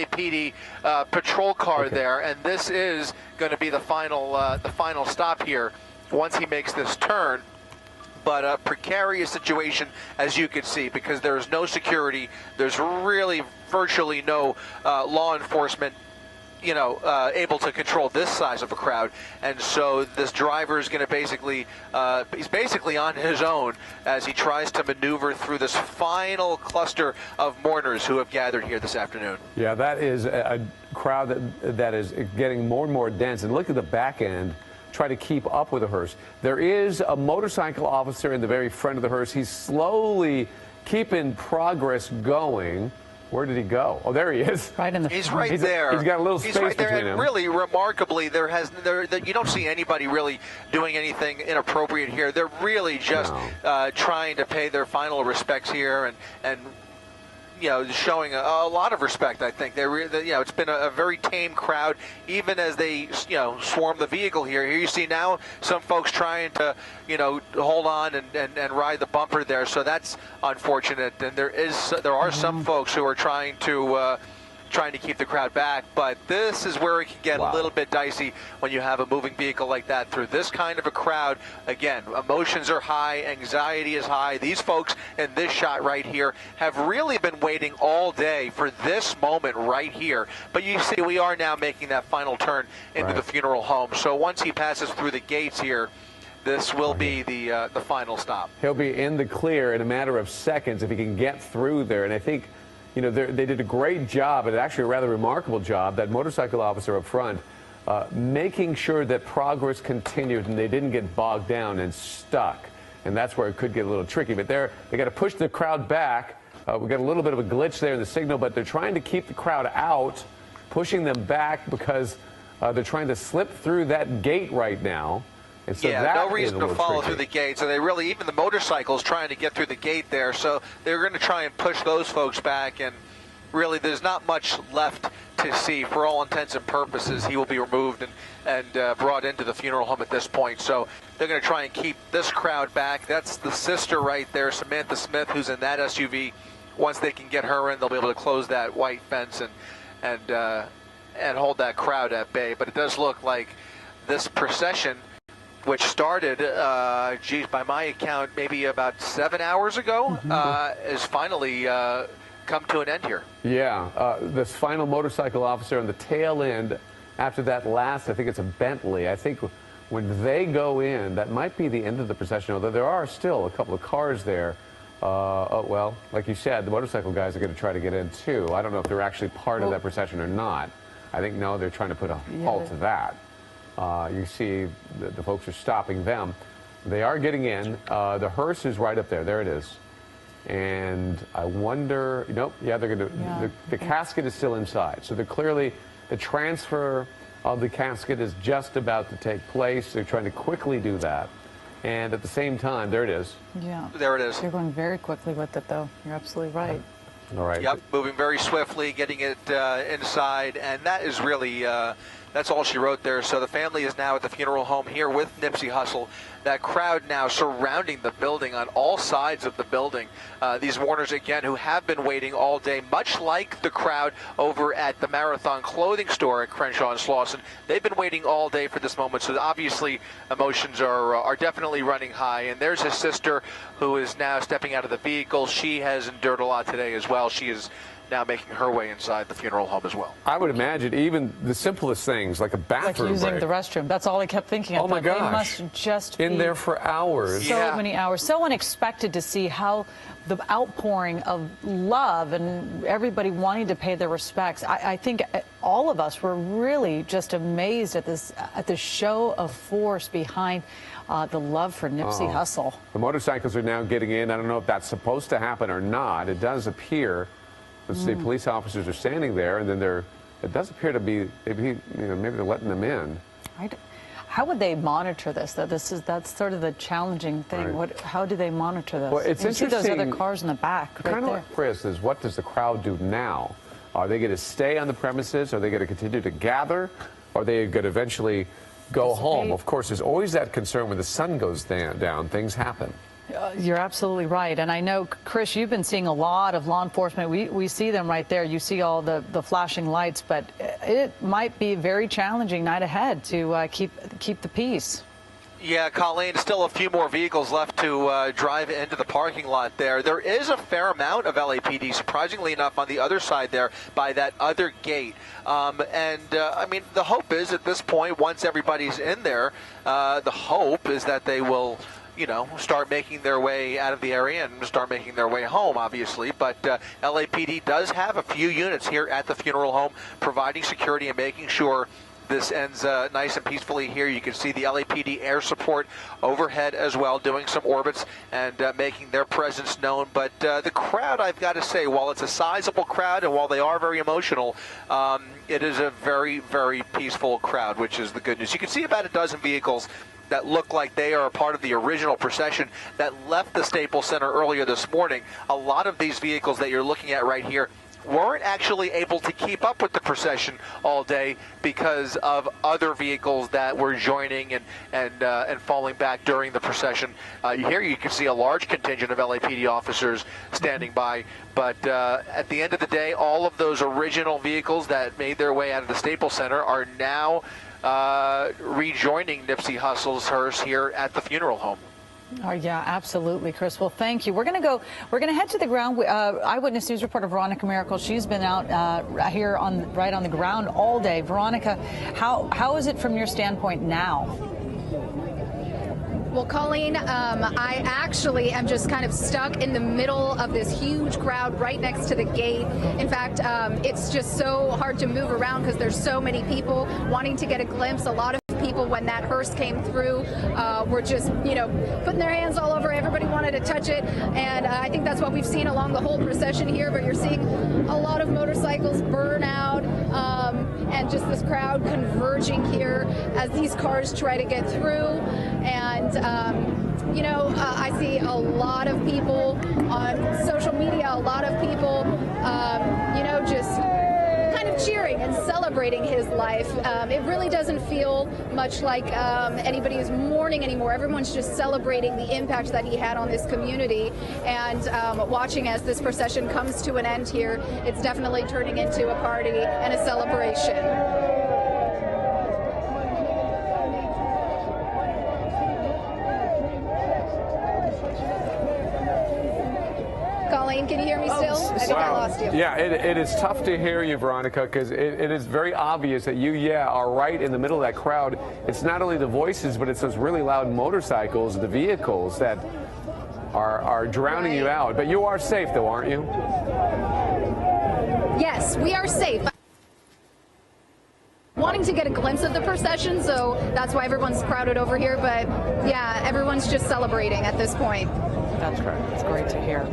LAPD patrol car there, and this is going to be the final stop here once he makes this turn. But a precarious situation, as you can see, because there's no security. There's really virtually no law enforcement, you know, able to control this size of a crowd. And so this driver is going to basically, he's basically on his own as he tries to maneuver through this final cluster of mourners who have gathered here this afternoon. Yeah, that is a crowd that is getting more and more dense. And look at the back end. Try to keep up with the hearse. There is a motorcycle officer in the very front of the hearse. He's slowly keeping progress going. Where did he go? Oh, there he is. Right in the. He's right there. He's got a little space right there, between and him. really remarkably, you don't see anybody really doing anything inappropriate here. They're really just trying to pay their final respects here and you know, showing a lot of respect. I think you know, it's been a very tame crowd, even as they, you know, swarm the vehicle here. Here you see now some folks trying to, you know, hold on and ride the bumper there. So that's unfortunate. And there are some folks who are trying to keep the crowd back, but this is where it can get a little bit dicey when you have a moving vehicle like that through this kind of a crowd. Again, emotions are high, anxiety is high. These folks in this shot right here have really been waiting all day for this moment right here. But you see, we are now making that final turn into the funeral home. So once he passes through the gates here, this will be the final stop. He'll be in the clear in a matter of seconds if he can get through there. And I think, you know, they did a great job, and actually a rather remarkable job, that motorcycle officer up front, making sure that progress continued and they didn't get bogged down and stuck. And that's where it could get a little tricky. But they got to push the crowd back. We got a little bit of a glitch there in the signal, but they're trying to keep the crowd out, pushing them back because they're trying to slip through that gate right now. And so yeah, no reason to follow through the gate. So they really, even the motorcycles trying to get through the gate there. So they're going to try and push those folks back. And really, there's not much left to see. For all intents and purposes, he will be removed and brought into the funeral home at this point. So they're going to try and keep this crowd back. That's the sister right there, Samantha Smith, who's in that SUV. Once they can get her in, they'll be able to close that white fence and hold that crowd at bay. But it does look like this procession, which started, geez, by my account, maybe about 7 hours ago, has finally come to an end here. Yeah, this final motorcycle officer on the tail end, after that last, I think it's a Bentley. I think when they go in, that might be the end of the procession, although there are still a couple of cars there. Well, like you said, the motorcycle guys are going to try to get in too. I don't know if they're actually part of that procession or not. I think, no, they're trying to put a halt to that. You see the folks are stopping them. They are getting in. The hearse is right up there. There it is. And I wonder, nope, yeah, they're going to, the casket is still inside. So they're clearly, the transfer of the casket is just about to take place. They're trying to quickly do that. And at the same time, there it is. Yeah. There it is. They're going very quickly with it, though. You're absolutely right. All right. Yep, moving very swiftly, getting it inside. And that is really, that's all she wrote there. So the family is now at the funeral home here with Nipsey Hussle. That crowd now surrounding the building on all sides of the building. These mourners, again, who have been waiting all day, much like the crowd over at the Marathon clothing store at Crenshaw and Slauson. They've been waiting all day for this moment, so obviously emotions are definitely running high. And there's his sister, who is now stepping out of the vehicle. She has endured a lot today as well. She is now making her way inside the funeral home as well. I would imagine even the simplest things like a bathroom like using break. the restroom. That's all I kept thinking. Oh my gosh. They must just in be there for hours. So many hours. So unexpected to see how the outpouring of love and everybody wanting to pay their respects. I think all of us were really just amazed at this show of force behind the love for Nipsey Hussle. The motorcycles are now getting in. I don't know if that's supposed to happen or not. It does appear. Let's see, police officers are standing there, and then it does appear to be, maybe they're letting them in. How would they monitor this? That's sort of the challenging thing. Right. How do they monitor this? Well, it's interesting. You see those other cars in the back right kind of there. like Chris is, what does the crowd do now? Are they going to stay on the premises? Are they going to continue to gather? Are they going to eventually go home? Of course, there's always that concern when the sun goes down, things happen. You're absolutely right. And I know, Chris, you've been seeing a lot of law enforcement. We see them right there. You see all the flashing lights, but it might be a very challenging night ahead to keep the peace. Yeah, Colleen, still a few more vehicles left to drive into the parking lot there. There is a fair amount of LAPD, surprisingly enough, on the other side there by that other gate. I mean, the hope is at this point, once everybody's in there, the hope is that they will, you know, start making their way out of the area and start making their way home, obviously. But LAPD does have a few units here at the funeral home providing security and making sure this ends nice and peacefully here. You can see the LAPD air support overhead as well, doing some orbits and making their presence known. But the crowd, I've got to say, while it's a sizable crowd and while they are very emotional, it is a very, very peaceful crowd, which is the good news. You can see about a dozen vehicles that look like they are a part of the original procession that left the Staples Center earlier this morning. A lot of these vehicles that you're looking at right here weren't actually able to keep up with the procession all day because of other vehicles that were joining and falling back during the procession. Here you can see a large contingent of LAPD officers standing by, but at the end of the day, all of those original vehicles that made their way out of the Staples Center are now rejoining Nipsey Hussle's hearse here at the funeral home. Oh, yeah, absolutely, Chris. Well, thank you. We're going to head to the ground. Eyewitness News reporter Veronica Miracle, she's been out here right on the ground all day. Veronica, how is it from your standpoint now? Well, Colleen, I actually am just kind of stuck in the middle of this huge crowd right next to the gate. In fact, it's just so hard to move around because there's so many people wanting to get a glimpse. A lot of people, when that hearse came through, were just, you know, putting their hands all over. Everybody wanted to touch it, and I think that's what we've seen along the whole procession here. But you're seeing a lot of motorcycles burn out, and just this crowd converging here as these cars try to get through. And you know, I see a lot of people on social media, a lot of people, you know, just kind of cheering and celebrating his life. It really doesn't feel much like anybody is mourning anymore. Everyone's just celebrating the impact that he had on this community, and watching as this procession comes to an end here, it's definitely turning into a party and a celebration. Colleen, can you hear me still? I think I lost you. Yeah, it is tough to hear you, Veronica, because it is very obvious that you, are right in the middle of that crowd. It's not only the voices, but it's those really loud motorcycles, the vehicles that are drowning you out. But you are safe, though, aren't you? Yes, we are safe. Wanting to get a glimpse of the procession, so that's why everyone's crowded over here. But yeah, everyone's just celebrating at this point. That's correct. That's great to hear.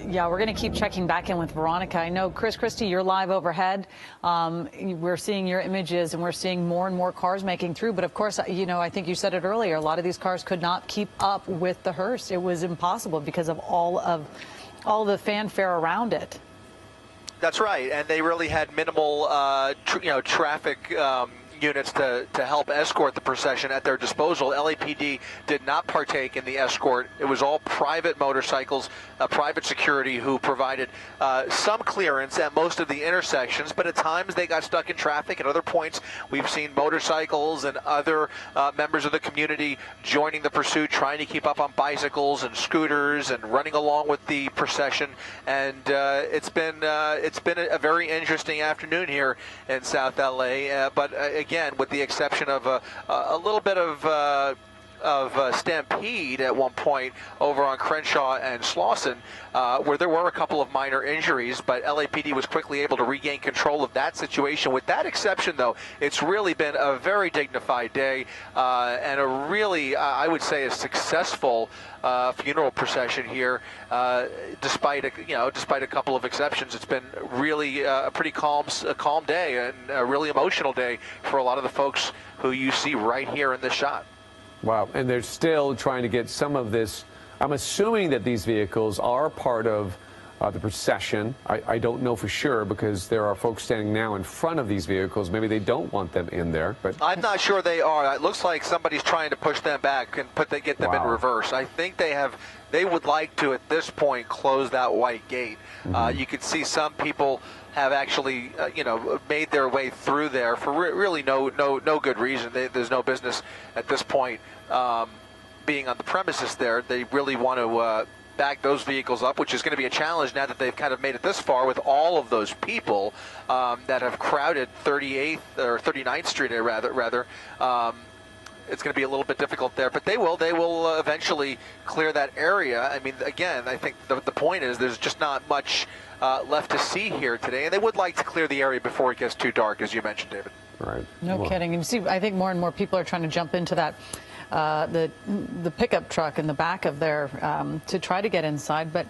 Yeah, we're going to keep checking back in with Veronica. I know, Chris Christie, you're live overhead. We're seeing your images, and we're seeing more and more cars making through. But of course, you know, I think you said it earlier, a lot of these cars could not keep up with the hearse. It was impossible because of all the fanfare around it. That's right, and they really had minimal, traffic units to help escort the procession at their disposal. LAPD did not partake in the escort. It was all private motorcycles, private security who provided some clearance at most of the intersections, but at times they got stuck in traffic. At other points, we've seen motorcycles and other members of the community joining the pursuit, trying to keep up on bicycles and scooters and running along with the procession. And it's been a very interesting afternoon here in South LA. But again, with the exception of a little bit of stampede at one point over on Crenshaw and Slauson, where there were a couple of minor injuries, but LAPD was quickly able to regain control of that situation. With that exception, though, it's really been a very dignified day and a really, I would say, a successful funeral procession here. Despite a couple of exceptions, it's been really a pretty calm day and a really emotional day for a lot of the folks who you see right here in this shot. Wow, and they're still trying to get some of this. I'm assuming that these vehicles are part of the procession. I don't know for sure because there are folks standing now in front of these vehicles. Maybe they don't want them in there. But I'm not sure they are. It looks like somebody's trying to push them back and get them in reverse. I think they would like to, at this point, close that white gate. You could see some people have actually, made their way through there for really no good reason. There's no business at this point being on the premises there. They really want to back those vehicles up, which is going to be a challenge now that they've kind of made it this far with all of those people that have crowded 38th or 39th Street, rather. It's going to be a little bit difficult there, but they will eventually clear that area. I mean, again, I think the point is there's just not much left to see here today, and they would like to clear the area before it gets too dark, as you mentioned, David. Right. No kidding. And you see, I think more and more people are trying to jump into that the pickup truck in the back of there to try to get inside, but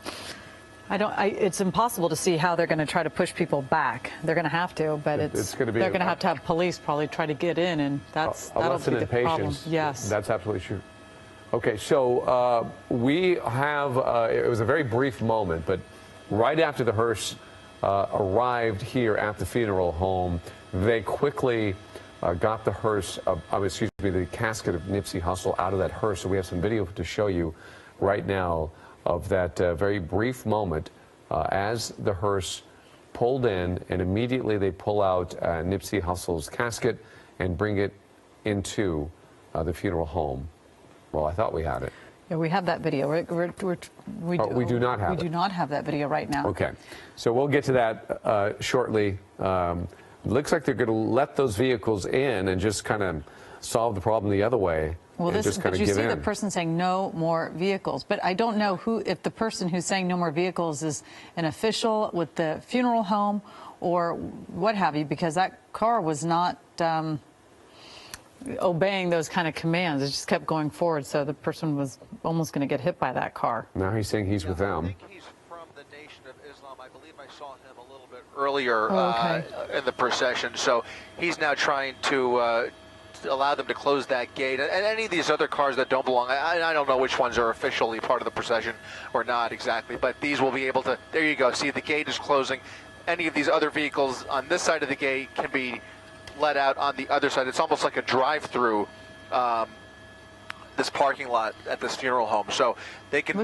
it's impossible to see how they're going to try to push people back. They're going to have to, but they're going to have police probably try to get in, and that'll be the problem. Yes, that's absolutely true. Okay, so we have it was a very brief moment, but right after the hearse arrived here at the funeral home, they quickly got the hearse, the casket of Nipsey Hussle out of that hearse. So we have some video to show you right now of that very brief moment as the hearse pulled in, and immediately they pull out Nipsey Hussle's casket and bring it into the funeral home. Well, I thought we had it. Yeah, we have that video. We do not have it. We do not have that video right now. Okay, so we'll get to that shortly. Looks like they're going to let those vehicles in and just kind of solve the problem the other way. Well, but you see the person saying no more vehicles. But I don't know if the person who's saying no more vehicles is an official with the funeral home or what have you, because that car was not obeying those kind of commands. It just kept going forward, so the person was almost going to get hit by that car. Now he's saying he's with them. I think he's from the Nation of Islam. I believe I saw him a little bit earlier in the procession, so he's now trying to allow them to close that gate. And any of these other cars that don't belong, I don't know which ones are officially part of the procession or not exactly, but these will be able to, there you go, see the gate is closing. Any of these other vehicles on this side of the gate can be let out on the other side. It's almost like a drive-through, this parking lot at this funeral home. So they can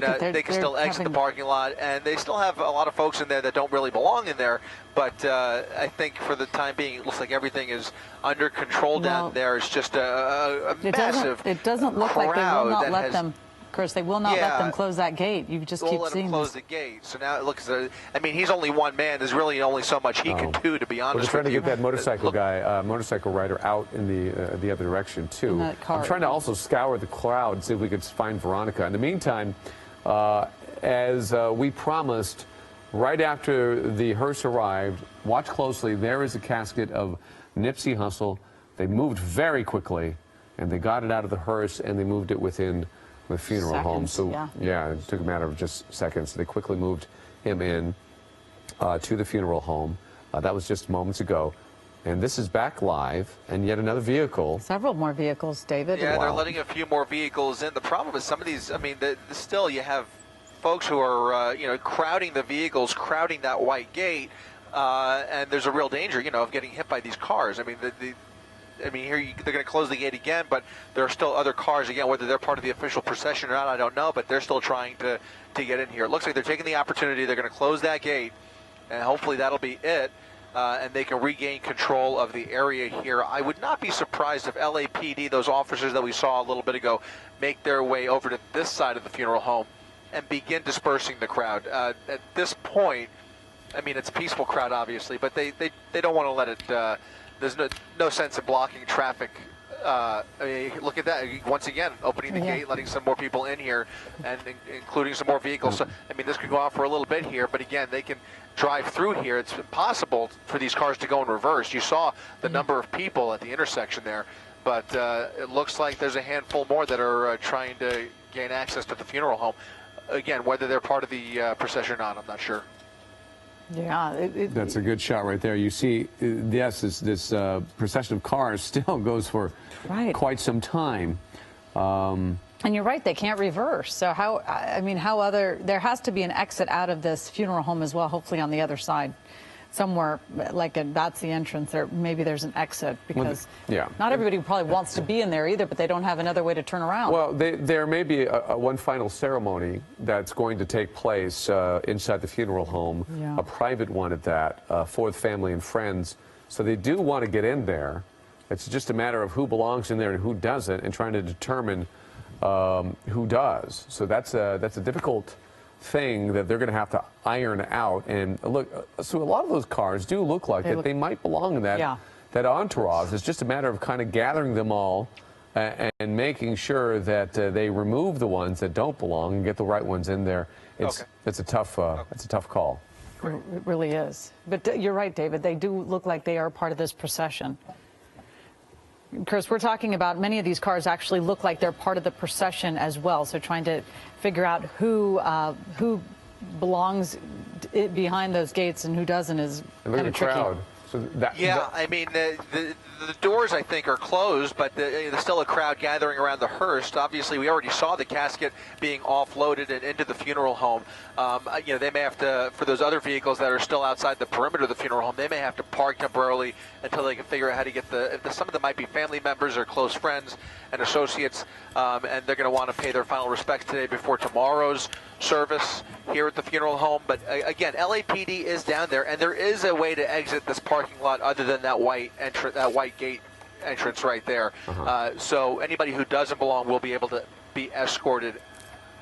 still exit the parking lot, and they still have a lot of folks in there that don't really belong in there. But I think for the time being, it looks like everything is under control down there. It's just a massive It doesn't look like they will not let them. Of course, they will not let them close that gate. You just keep let seeing them close the gate. So now it looks. I mean, he's only one man. There's really only so much he can do, to be honest. We're just trying to get that motorcycle motorcycle rider out in the other direction too. I'm trying to also scour the crowd and see if we could find Veronica. In the meantime, as we promised, right after the hearse arrived, watch closely. There is a casket of Nipsey Hussle. They moved very quickly, and they got it out of the hearse, and they moved it within the funeral home. So yeah, it took a matter of just seconds. They quickly moved him in to the funeral home. That was just moments ago. And this is back live, and yet another vehicle. Several more vehicles, David. Yeah, they're letting a few more vehicles in. The problem is some of these, I mean, still you have folks who are, crowding the vehicles, crowding that white gate, and there's a real danger, of getting hit by these cars. I mean, here they're going to close the gate again, but there are still other cars, again, whether they're part of the official procession or not, I don't know, but they're still trying to get in here. It looks like they're taking the opportunity. They're going to close that gate, and hopefully that'll be it, and they can regain control of the area here. I would not be surprised if LAPD, those officers that we saw a little bit ago, make their way over to this side of the funeral home and begin dispersing the crowd. At this point, I mean, it's a peaceful crowd, obviously, but they don't want to let it... There's no sense of blocking traffic. I mean, look at that. Once again, opening the gate, letting some more people in here, and including some more vehicles. So, I mean, this could go on for a little bit here, but again, they can drive through here. It's impossible for these cars to go in reverse. You saw the number of people at the intersection there, but it looks like there's a handful more that are trying to gain access to the funeral home. Again, whether they're part of the procession or not, I'm not sure. Yeah, that's a good shot right there. You see, yes, this procession of cars still goes for quite some time. And you're right, they can't reverse. So how, I mean, there has to be an exit out of this funeral home as well, hopefully on the other side. Somewhere, that's the entrance, or maybe there's an exit, because not everybody probably wants to be in there either, but they don't have another way to turn around. Well, there may be one final ceremony that's going to take place inside the funeral home, a private one at that, for the family and friends. So they do want to get in there. It's just a matter of who belongs in there and who doesn't, and trying to determine who does. So that's a difficult thing that they're going to have to iron out. And look, so a lot of those cars do look like they might belong in that entourage. It's just a matter of kind of gathering them all and making sure that they remove the ones that don't belong and get the right ones in there. It's a tough call. It really is. But you're right, David. They do look like they are part of this procession. Chris, we're talking about many of these cars actually look like they're part of the procession as well. So trying to figure out who belongs behind those gates and who doesn't is kind of tricky. Crowd. So I mean, the doors, I think, are closed, but there's still a crowd gathering around the hearse. Obviously, we already saw the casket being offloaded and into the funeral home. They may have to, for those other vehicles that are still outside the perimeter of the funeral home, they may have to park temporarily until they can figure out how to get some of them might be family members or close friends and associates, and they're going to want to pay their final respects today before tomorrow's service here at the funeral home. But again, LAPD is down there, and there is a way to exit this parking lot other than that white gate entrance right there. So anybody who doesn't belong will be able to be escorted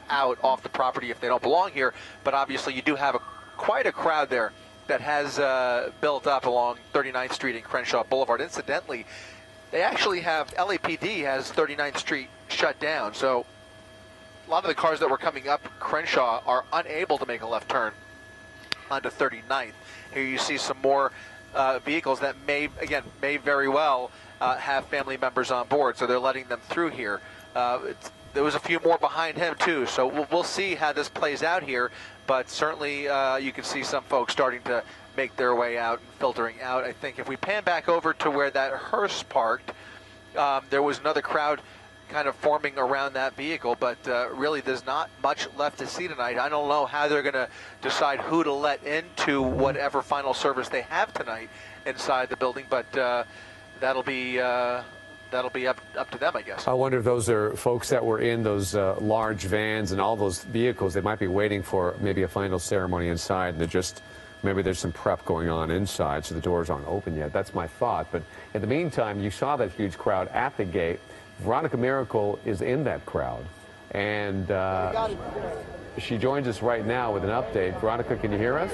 out off the property if they don't belong here. But obviously, you do have quite a crowd there that has built up along 39th Street and Crenshaw Boulevard. Incidentally, they actually have, LAPD has 39th Street shut down. So a lot of the cars that were coming up Crenshaw are unable to make a left turn onto 39th. Here you see some more vehicles that may very well have family members on board, so they're letting them through here. There was a few more behind him too, so we'll see how this plays out here, but certainly you can see some folks starting to make their way out and filtering out. I think if we pan back over to where that hearse parked, there was another crowd kind of forming around that vehicle, but really there's not much left to see tonight. I don't know how they're going to decide who to let into whatever final service they have tonight inside the building, but that'll be up to them, I guess. I wonder if those are folks that were in those large vans and all those vehicles. They might be waiting for maybe a final ceremony inside, and they're just, maybe there's some prep going on inside, so the doors aren't open yet. That's my thought. But in the meantime, you saw that huge crowd at the gate. Veronica Miracle is in that crowd, and she joins us right now with an update. Veronica, can you hear us?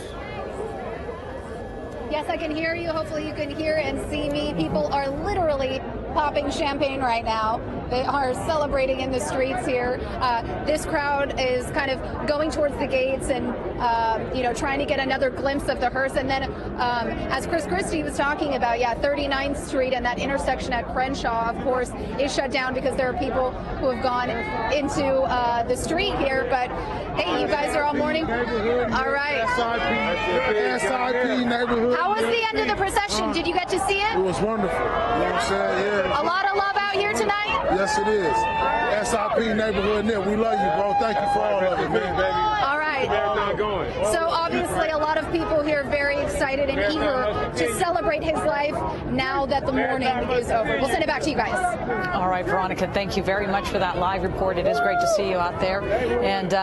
Yes, I can hear you. Hopefully you can hear and see me. People are literally popping champagne right now. They are celebrating in the streets here. This crowd is kind of going towards the gates and, trying to get another glimpse of the hearse. And then, as Chris Christie was talking about, 39th Street and that intersection at Crenshaw, of course, is shut down because there are people who have gone into the street here. But, hey, you guys are all mourning? All right. SIP neighborhood. How was the end of the procession? Did you get to see it? It was wonderful. You know what I'm saying? Yeah. A lot of love out here tonight? Yes, it is. SIP neighborhood net. We love you, bro. Thank you for all of it, man. All right. So obviously a lot of people here very excited and eager to celebrate his life now that the mourning is over. We'll send it back to you guys. All right, Veronica, thank you very much for that live report. It is great to see you out there. And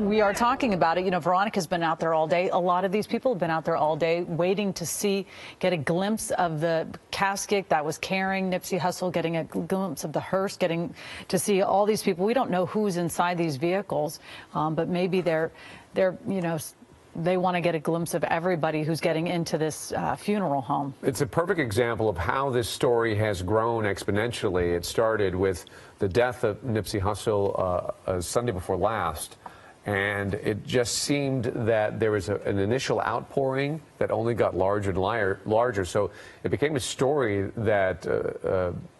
we are talking about it. You know, Veronica's been out there all day. A lot of these people have been out there all day waiting to get a glimpse of the casket that was carrying Nipsey Hussle, getting a glimpse of the hearse, getting to see all these people. We don't know who's inside these vehicles, but maybe they want to get a glimpse of everybody who's getting into this funeral home. It's a perfect example of how this story has grown exponentially. It started with the death of Nipsey Hussle Sunday before last, and it just seemed that there was an initial outpouring that only got larger and larger. So it became a story that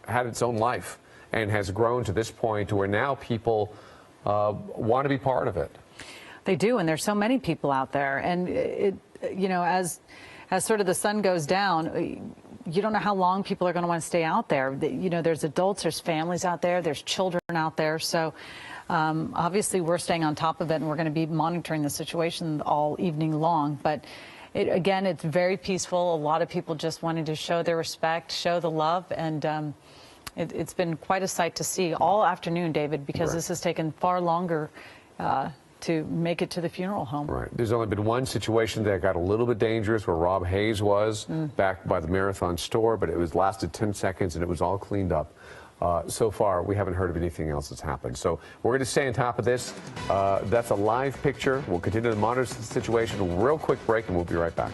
had its own life and has grown to this point to where now people want to be part of it. They do, and there's so many people out there, and as sort of the sun goes down, you don't know how long people are going to want to stay out there. You know, there's adults, there's families out there, there's children out there. So obviously we're staying on top of it, and we're going to be monitoring the situation all evening long. But again, it's very peaceful. A lot of people just wanting to show their respect, show the love, and it's been quite a sight to see all afternoon, David, because this has taken far longer to make it to the funeral home. Right. There's only been one situation that got a little bit dangerous where Rob Hayes was back by the Marathon store, but it lasted 10 seconds and it was all cleaned up. So far, we haven't heard of anything else that's happened. So we're going to stay on top of this. That's a live picture. We'll continue to monitor the situation. Real quick break, and we'll be right back.